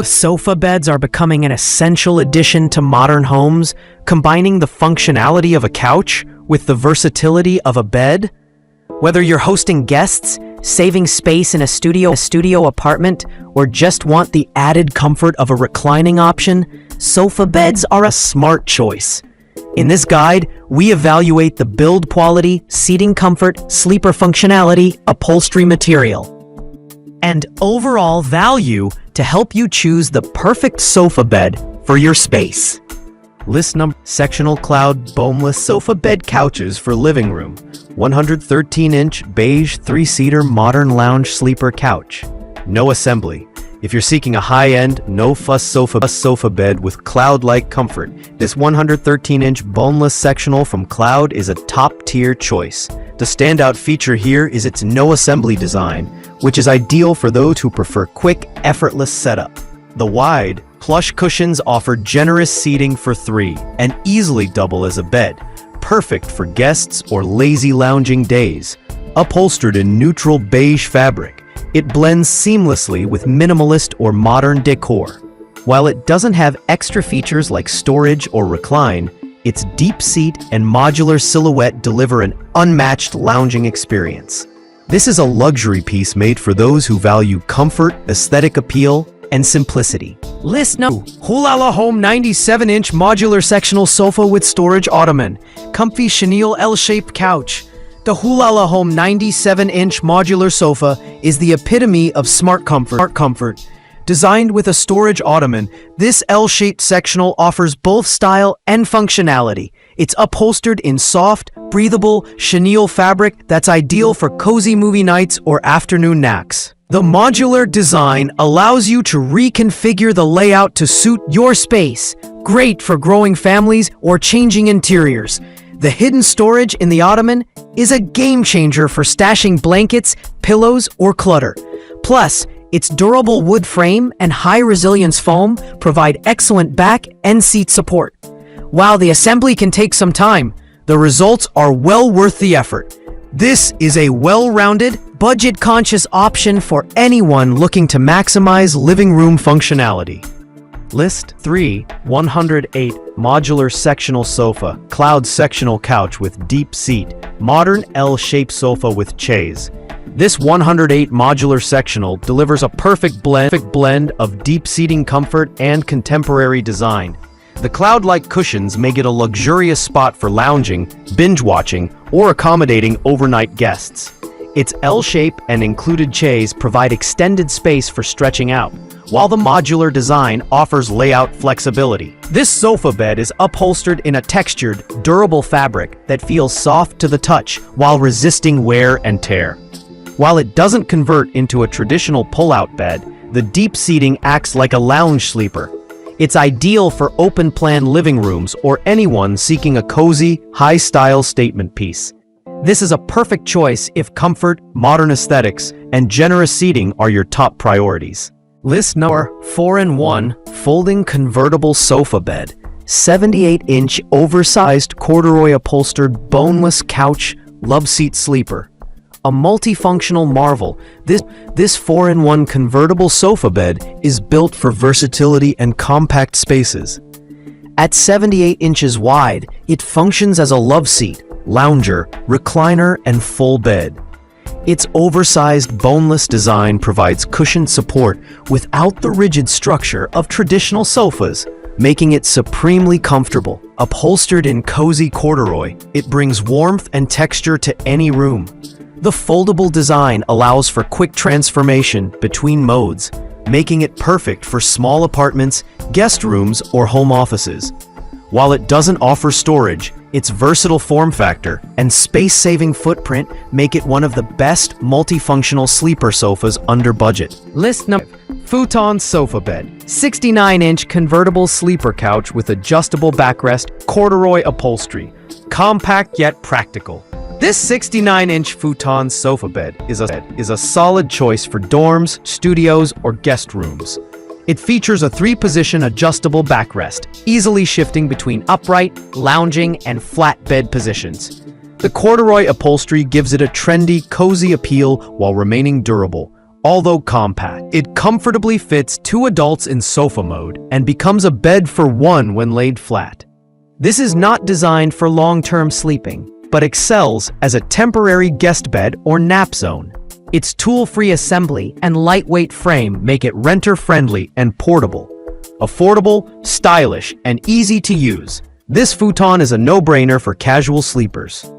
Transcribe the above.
Sofa beds are becoming an essential addition to modern homes, combining the functionality of a couch with the versatility of a bed? Whether you're hosting guests, saving space in a studio apartment, or just want the added comfort of a reclining option, sofa beds are a smart choice. In this guide, we evaluate the build quality, seating comfort, sleeper functionality, upholstery material, and overall value to help you choose the perfect sofa bed for your space. List number: sectional cloud boneless sofa bed couches for living room. 113-inch beige 3-seater modern lounge sleeper couch. No assembly. If you're seeking a high-end, no-fuss sofa bed with cloud-like comfort, this 113-inch boneless sectional from Cloud is a top-tier choice. The standout feature here is its no-assembly design, which is ideal for those who prefer quick, effortless setup. The wide, plush cushions offer generous seating for 3 and easily double as a bed, perfect for guests or lazy lounging days. Upholstered in neutral beige fabric, it blends seamlessly with minimalist or modern decor. While it doesn't have extra features like storage or recline, its deep seat and modular silhouette deliver an unmatched lounging experience. This is a luxury piece made for those who value comfort, aesthetic appeal, and simplicity. List number: Hulala Home 97-inch modular sectional sofa with storage ottoman. Comfy chenille L-shaped couch. The Hulala Home 97-inch modular sofa is the epitome of smart comfort. Designed with a storage ottoman, this L-shaped sectional offers both style and functionality. It's upholstered in soft, breathable chenille fabric that's ideal for cozy movie nights or afternoon naps. The modular design allows you to reconfigure the layout to suit your space, great for growing families or changing interiors. The hidden storage in the ottoman is a game changer for stashing blankets, pillows, or clutter. Plus, its durable wood frame and high-resilience foam provide excellent back and seat support. While the assembly can take some time, the results are well worth the effort. This is a well-rounded, budget-conscious option for anyone looking to maximize living room functionality. List 3. 108 modular sectional sofa, Cloud sectional couch with deep seat, modern L-shaped sofa with chaise. This 108 modular sectional delivers a perfect blend of deep seating comfort and contemporary design. The cloud-like cushions make it a luxurious spot for lounging, binge-watching, or accommodating overnight guests. Its L shape and included chaise provide extended space for stretching out, while the modular design offers layout flexibility. This sofa bed is upholstered in a textured, durable fabric that feels soft to the touch while resisting wear and tear. While it doesn't convert into a traditional pull-out bed, the deep seating acts like a lounge sleeper. It's ideal for open-plan living rooms or anyone seeking a cozy, high-style statement piece. This is a perfect choice if comfort, modern aesthetics, and generous seating are your top priorities. List number 4-in-1 folding convertible sofa bed. 78-inch oversized corduroy upholstered boneless couch love seat sleeper. A multifunctional marvel, this 4-in-1 convertible sofa bed is built for versatility and compact spaces. At 78 inches wide, it functions as a love seat, lounger, recliner, and full bed. Its oversized boneless design provides cushioned support without the rigid structure of traditional sofas, making it supremely comfortable. Upholstered in cozy corduroy, it brings warmth and texture to any room. The foldable design allows for quick transformation between modes, making it perfect for small apartments, guest rooms, or home offices. While it doesn't offer storage, its versatile form factor and space-saving footprint make it one of the best multifunctional sleeper sofas under budget. List number 5. Futon sofa bed. 69-inch convertible sleeper couch with adjustable backrest, corduroy upholstery. Compact yet practical. This 69-inch futon sofa bed is a solid choice for dorms, studios, or guest rooms. It features a 3-position adjustable backrest, easily shifting between upright, lounging, and flat bed positions. The corduroy upholstery gives it a trendy, cozy appeal while remaining durable, Although compact, it comfortably fits 2 adults in sofa mode and becomes a bed for 1 when laid flat. This is not designed for long-term sleeping, but excels as a temporary guest bed or nap zone. Its tool-free assembly and lightweight frame make it renter-friendly and portable. Affordable, stylish, and easy to use, this futon is a no-brainer for casual sleepers.